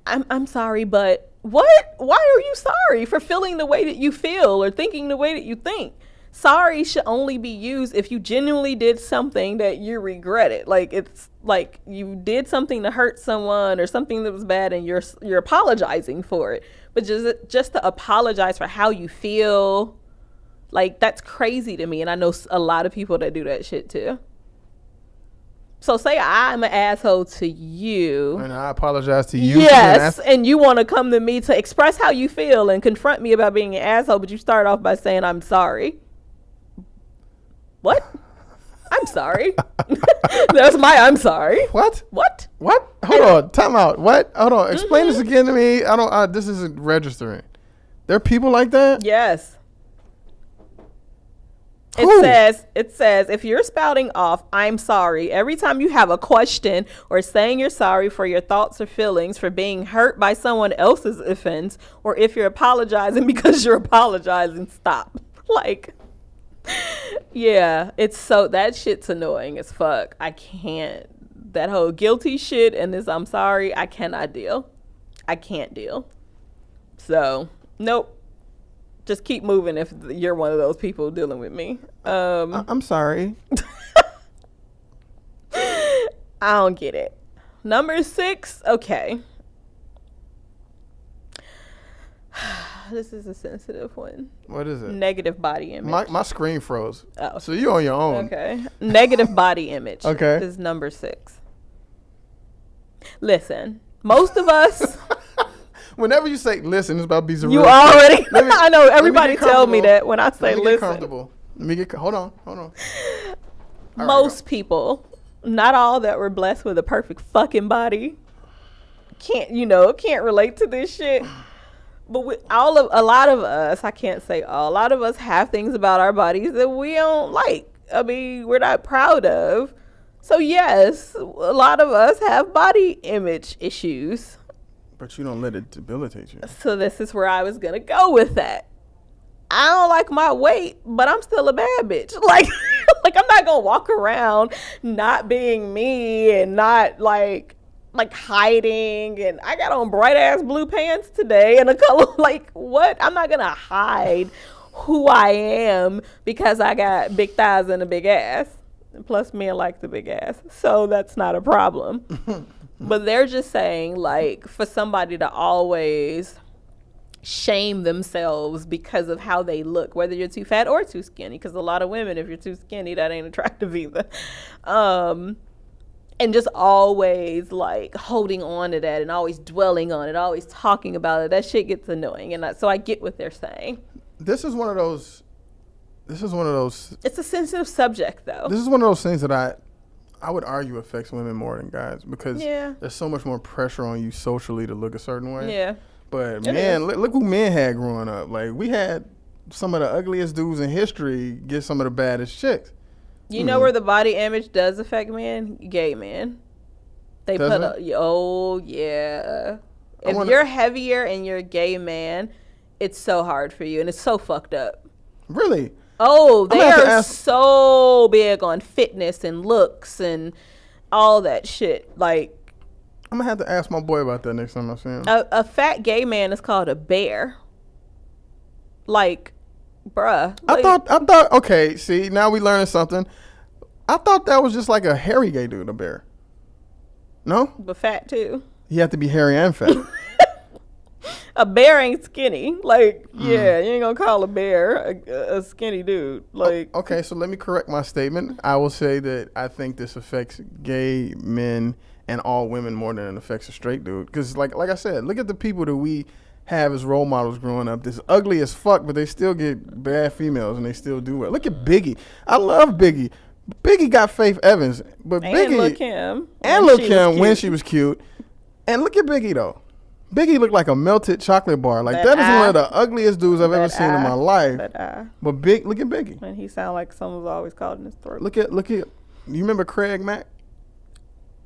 I'm sorry, but what? Why are you sorry for feeling the way that you feel or thinking the way that you think? Sorry should only be used if you genuinely did something that you regretted. Like, it's like you did something to hurt someone or something that was bad and you're apologizing for it. But just to apologize for how you feel, like, that's crazy to me. And I know a lot of people that do that shit too. So say I'm an asshole to you. And I apologize to you. Yes, and you want to come to me to express how you feel and confront me about being an asshole, but you start off by saying, I'm sorry. What? I'm sorry. That's my I'm sorry. What? What? Hold on. Time out. What? Hold on. Explain this again to me. This isn't registering. There are people like that? Yes. Who? It says if you're spouting off I'm sorry every time you have a question or saying you're sorry for your thoughts or feelings for being hurt by someone else's offense, or if you're apologizing because you're apologizing, stop. Like, yeah, that shit's annoying as fuck. I can't. That whole guilty shit and this I'm sorry, I cannot deal. I can't deal. So, nope. Just keep moving if you're one of those people dealing with me. I'm sorry. I don't get it. Number 6, okay. This is a sensitive one. What is it? Negative body image. My screen froze. Oh. So you on your own. Okay. Negative body image. Okay. Is number 6. Listen, most of us. Whenever you say listen, it's about to be zero. You already. I know everybody tell me that when I say listen. Comfortable. Hold on. Most people, not all that were blessed with a perfect fucking body, can't relate to this shit. But a lot of us, I can't say all, a lot of us have things about our bodies that we don't like. I mean, we're not proud of. So yes, a lot of us have body image issues. But you don't let it debilitate you. So this is where I was going to go with that. I don't like my weight, but I'm still a bad bitch. Like I'm not going to walk around not being me and not like hiding, and I got on bright ass blue pants today and a color, like, what? I'm not gonna hide who I am because I got big thighs and a big ass. And plus men like the big ass, so that's not a problem. But they're just saying, like, for somebody to always shame themselves because of how they look, whether you're too fat or too skinny, because a lot of women, if you're too skinny, that ain't attractive either. And just always like holding on to that and always dwelling on it, always talking about it. That shit gets annoying. And so I get what they're saying. This is one of those. It's a sensitive subject, though. This is one of those things that I would argue affects women more than guys, because there's so much more pressure on you socially to look a certain way. Yeah. But man, look who men had growing up. Like, we had some of the ugliest dudes in history get some of the baddest chicks. You know where the body image does affect men? Gay men. They oh yeah. If you're heavier and you're a gay man, it's so hard for you and it's so fucked up. Really? Oh, they are so big on fitness and looks and all that shit. Like, I'm gonna have to ask my boy about that next time I see him. A fat gay man is called a bear. Like, bruh. I thought. Okay, see, now we learning something. I thought that was just like a hairy gay dude, a bear. No, but fat too. he had to be hairy and fat. A bear ain't skinny. Like, yeah, you ain't gonna call a bear a skinny dude. Like, okay, so let me correct my statement. I will say that I think this affects gay men and all women more than it affects a straight dude. Because, like I said, look at the people that we have as role models growing up. This ugly as fuck, but they still get bad females and they still do well. Look at Biggie. I love Biggie. Biggie got Faith Evans, but and Biggie Lil' Kim. and Lil' Kim when she was cute. And look at Biggie though. Biggie looked like a melted chocolate bar. Like that is one of the ugliest dudes I've ever seen in my life. Look at Biggie. And he sound like someone was always caught in his throat. Look at. You remember Craig Mack?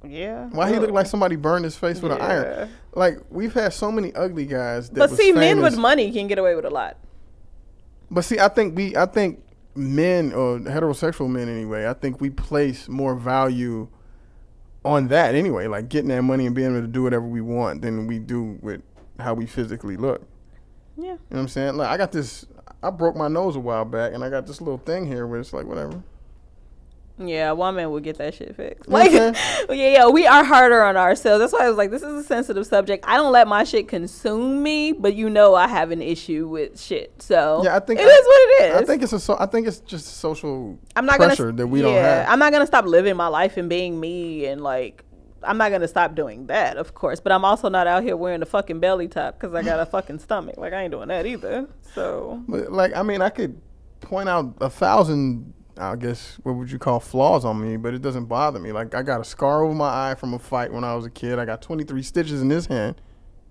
Yeah. Why he looked like somebody burned his face with an iron? Like we've had so many ugly guys. That but was see, famous. men with money can get away with a lot. But see, I think men, or heterosexual men anyway, I think we place more value on that anyway, like getting that money and being able to do whatever we want than we do with how we physically look. Yeah. You know what I'm saying? Like I broke my nose a while back and I got this little thing here where it's like whatever. Yeah, a woman would get that shit fixed. Like, yeah, we are harder on ourselves. That's why I was like, this is a sensitive subject. I don't let my shit consume me, but I have an issue with shit. So yeah, I think it is what it is. I think it's just social pressure that we don't have. I'm not gonna stop living my life and being me, and like I'm not gonna stop doing that, of course. But I'm also not out here wearing a fucking belly top because I got a fucking stomach. Like I ain't doing that either. So, but like I mean, I could point out 1,000. I guess what would you call flaws on me, but it doesn't bother me. Like I got a scar over my eye from a fight when I was a kid. I got 23 stitches in this hand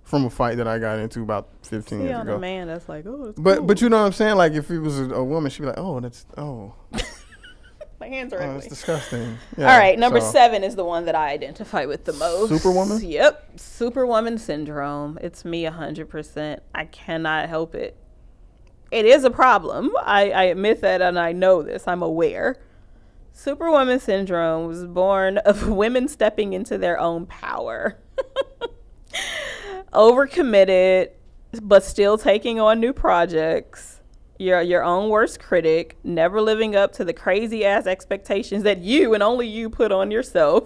from a fight that I got into about 15 years ago. On a man, that's like, oh, that's but cool. But you know what I'm saying? Like if it was a woman, she'd be like, my hands are ugly. That's disgusting. Yeah, all right, number 7 is the one that I identify with the most. Superwoman? Yep, Superwoman syndrome. It's me 100%. I cannot help it. It is a problem. I admit that, and I know this. I'm aware. Superwoman syndrome was born of women stepping into their own power. Overcommitted, but still taking on new projects. You're your own worst critic, never living up to the crazy-ass expectations that you and only you put on yourself.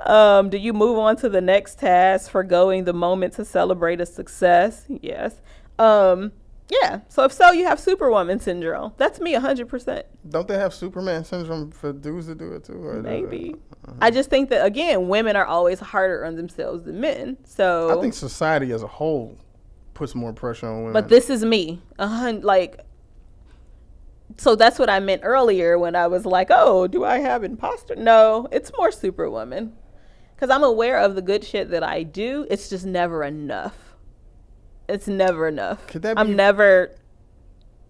Do you move on to the next task, forgoing the moment to celebrate a success? Yes. Yeah. So if so, you have Superwoman syndrome. That's me 100%. Don't they have Superman syndrome for dudes that do it too? Or maybe. I just think that, again, women are always harder on themselves than men. So I think society as a whole puts more pressure on women. But this is me. So that's what I meant earlier when I was like, oh, do I have imposter? No, it's more Superwoman. Because I'm aware of the good shit that I do. It's just never enough. It's never enough. I'm never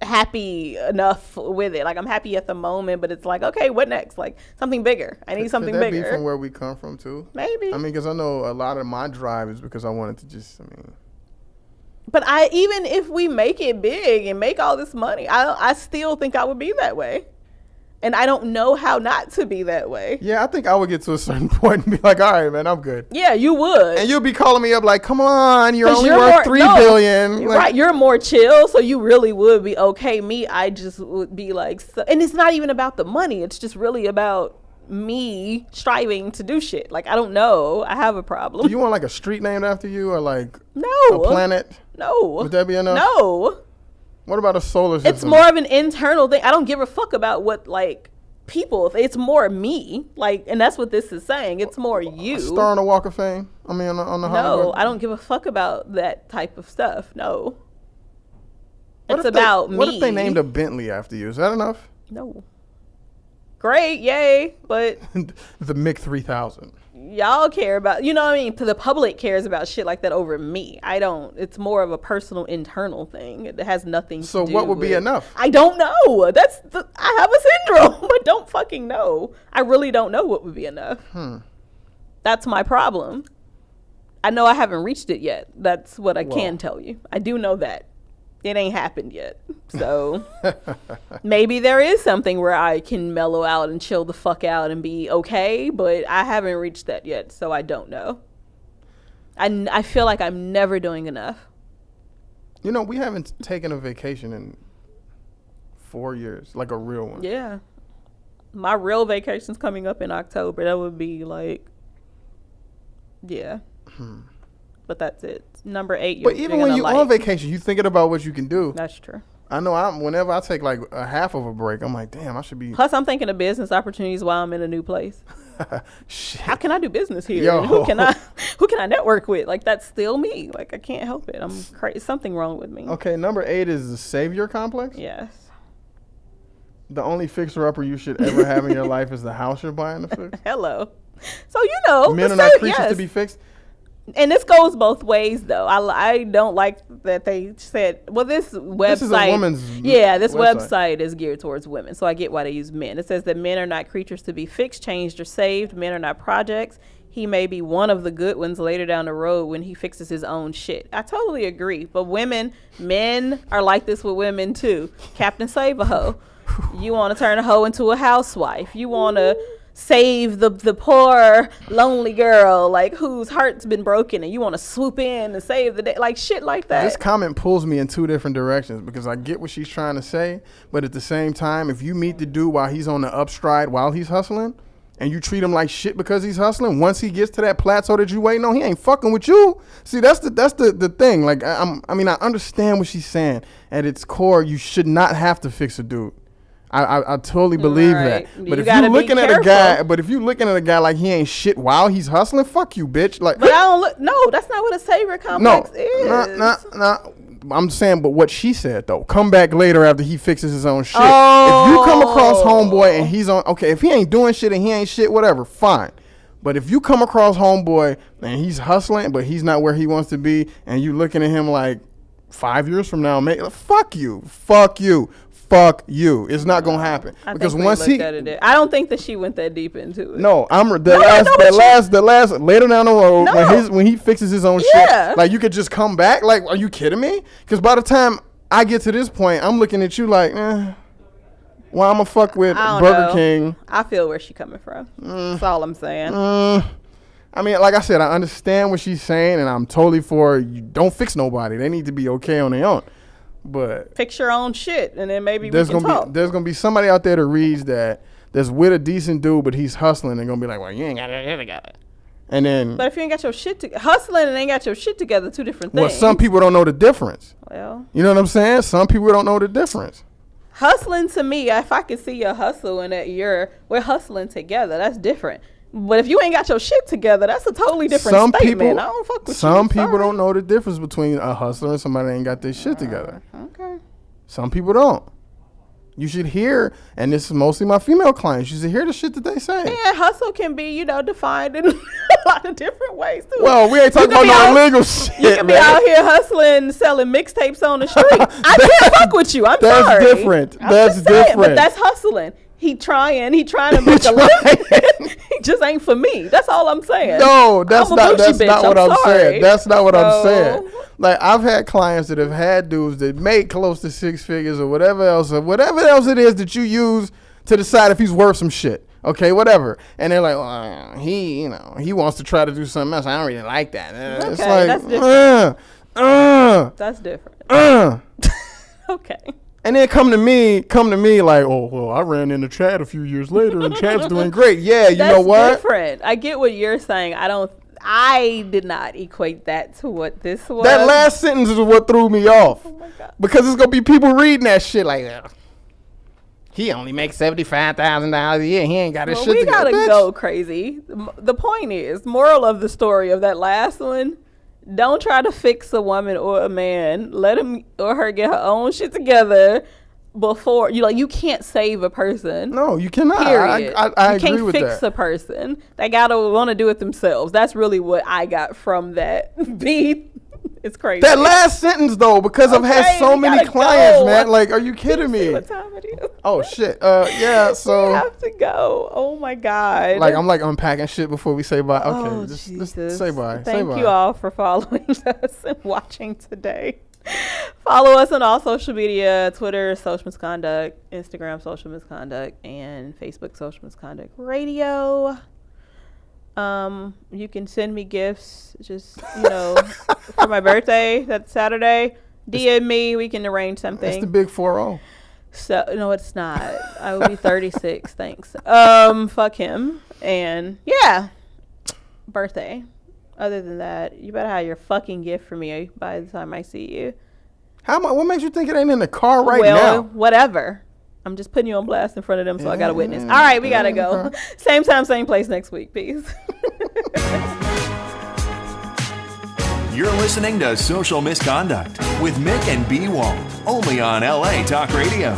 happy enough with it. Like I'm happy at the moment, but it's like, okay, what next? Like something bigger. I need something bigger. Could that be from where we come from too? Maybe. I mean, because I know a lot of my drive is because I wanted to just, But even if we make it big and make all this money, I still think I would be that way. And I don't know how not to be that way. Yeah, I think I would get to a certain point and be like, all right, man, I'm good. Yeah, you would. And you'll be calling me up like, come on, you're only worth $3 billion. Like, right, you're more chill, so you really would be okay. Me, I just would be like, and it's not even about the money. It's just really about me striving to do shit. Like, I don't know. I have a problem. Do you want like a street named after you or like a planet? No. Would that be enough? No. What about a solar system? It's more of an internal thing. I don't give a fuck about what, like, people. It's more me. Like, and that's what this is saying. It's more you. A star on the Walk of Fame? I mean, on the Hollywood? No, I don't give a fuck about that type of stuff. No. It's about me. What if they named a Bentley after you? Is that enough? No. Great, yay, but the Mik 3000. Y'all care about, you know what I mean? The public cares about shit like that over me. I don't. It's more of a personal, internal thing. It has nothing to do with. So what would be enough? I don't know. I have a syndrome. I don't fucking know. I really don't know what would be enough. That's my problem. I know I haven't reached it yet. That's what I can tell you. I do know that. It ain't happened yet. So maybe there is something where I can mellow out and chill the fuck out and be okay, but I haven't reached that yet, so I don't know. I feel like I'm never doing enough. You know, we haven't taken a vacation in 4 years, like a real one. Yeah. My real vacation's coming up in October. That would be like, yeah. But that's it. Number 8. But even when you're on vacation, you thinking about what you can do. That's true. I know whenever I take like a half of a break, I'm like, damn, I should be. Plus, I'm thinking of business opportunities while I'm in a new place. Shit. How can I do business here? Yo. Who can I network with? Like, that's still me. Like, I can't help it. I'm crazy. Something wrong with me. Okay, number 8 is the savior complex. Yes. The only fixer-upper you should ever have in your life is the house you're buying to fix. Hello. So, you know. Men are not creatures to be fixed. And this goes both ways, though. I don't like that they said, well, this website. This is a woman's this website is geared towards women. So I get why they use men. It says that men are not creatures to be fixed, changed, or saved. Men are not projects. He may be one of the good ones later down the road when he fixes his own shit. I totally agree. But men are like this with women, too. Captain Save a Hoe. You want to turn a hoe into a housewife. You want to save the poor lonely girl like whose heart's been broken, and you want to swoop in and save the day, like shit like that. This comment pulls me in 2 different directions because I get what she's trying to say, but at the same time, if you meet the dude while he's on the upstride while he's hustling and you treat him like shit because he's hustling, once he gets to that plateau that you waiting on, he ain't fucking with you. See, that's the thing. Like I mean I understand what she's saying. At its core, you should not have to fix a dude. I totally believe that. But if you're looking at a guy like he ain't shit while he's hustling, fuck you, bitch. Like, but I don't look. No, that's not what a savior complex is. No. I'm saying, but what she said though, come back later after he fixes his own shit. Oh. If you come across homeboy and he's on, okay, if he ain't doing shit and he ain't shit, whatever, fine. But if you come across homeboy and he's hustling, but he's not where he wants to be, and you looking at him like 5 years from now, fuck you. It's not gonna happen because once I don't think that she went that deep into it. No, the last later down the road when he fixes his own shit, like you could just come back. Like, are you kidding me? Because by the time I get to this point, I'm looking at you like, well, I'm gonna fuck with Burger King. I feel where she coming from. That's all I'm saying. I mean, like I said, I understand what she's saying, and I'm totally for you. Don't fix nobody. They need to be okay on their own. But fix your own shit, and then maybe there's gonna be somebody out there that reads that's with a decent dude, but he's hustling and gonna be like, well, you ain't got it together. And then, but if you ain't got your shit hustling and ain't got your shit together, 2 different things. Well, some people don't know the difference. Well, you know what I'm saying? Some people don't know the difference. Hustling to me, if I can see your hustle and that we're hustling together, that's different. But if you ain't got your shit together, that's a totally different statement. I don't fuck with you. Some people don't know the difference between a hustler and somebody that ain't got their shit together. Okay. Some people don't. You should hear, and this is mostly my female clients, you should hear the shit that they say. Yeah, hustle can be, defined in a lot of different ways, too. Well, we ain't talking about no illegal shit, You can be out here hustling, selling mixtapes on the street. I can't fuck with you. I'm sorry. That's different. That's different. But that's hustling. He trying to make a living. He just ain't for me. That's all I'm saying. No, that's not what I'm saying. That's not what I'm saying. Like, I've had clients that have had dudes that make close to 6 figures or whatever else it is that you use to decide if he's worth some shit. Okay, whatever. And they're like, well, he wants to try to do something else. I don't really like that. Okay, it's like, that's different. That's different. Okay. And then come to me like, oh, well, I ran into Chad a few years later and Chad's doing great. Yeah, you know what? That's different. I get what you're saying. I did not equate that to what this was. That last sentence is what threw me off. Oh my God. Because it's going to be people reading that shit like, he only makes $75,000 a year. He ain't got his shit together. We got to go crazy. The point is, moral of the story of that last one, don't try to fix a woman or a man. Let him or her get her own shit together before you can't save a person. No, you cannot. Period. I agree with that. You can't fix a person. They gotta want to do it themselves. That's really what I got from that beat. It's crazy. That last sentence though, because I've had so many clients, man. Like, are you kidding me? What time it is? Oh shit. Yeah. So we have to go. Oh my God. Like, I'm like unpacking shit before we say bye. Okay, oh, just say bye. Thank you all for following us and watching today. Follow us on all social media: Twitter, Social Misconduct; Instagram, Social Misconduct; and Facebook, Social Misconduct Radio. You can send me gifts. Just for my birthday. That's Saturday. DM me. We can arrange something. That's the big 4-0. So no, it's not. I will be 36. Thanks. Fuck him. And yeah, birthday. Other than that, you better have your fucking gift for me by the time I see you. What makes you think it ain't in the car now? Well, whatever. I'm just putting you on blast in front of them, so I got a witness. All right, we gotta go. Same time, same place next week. Peace. You're listening to Social Misconduct with Mik and B. Walt, only on LA Talk Radio.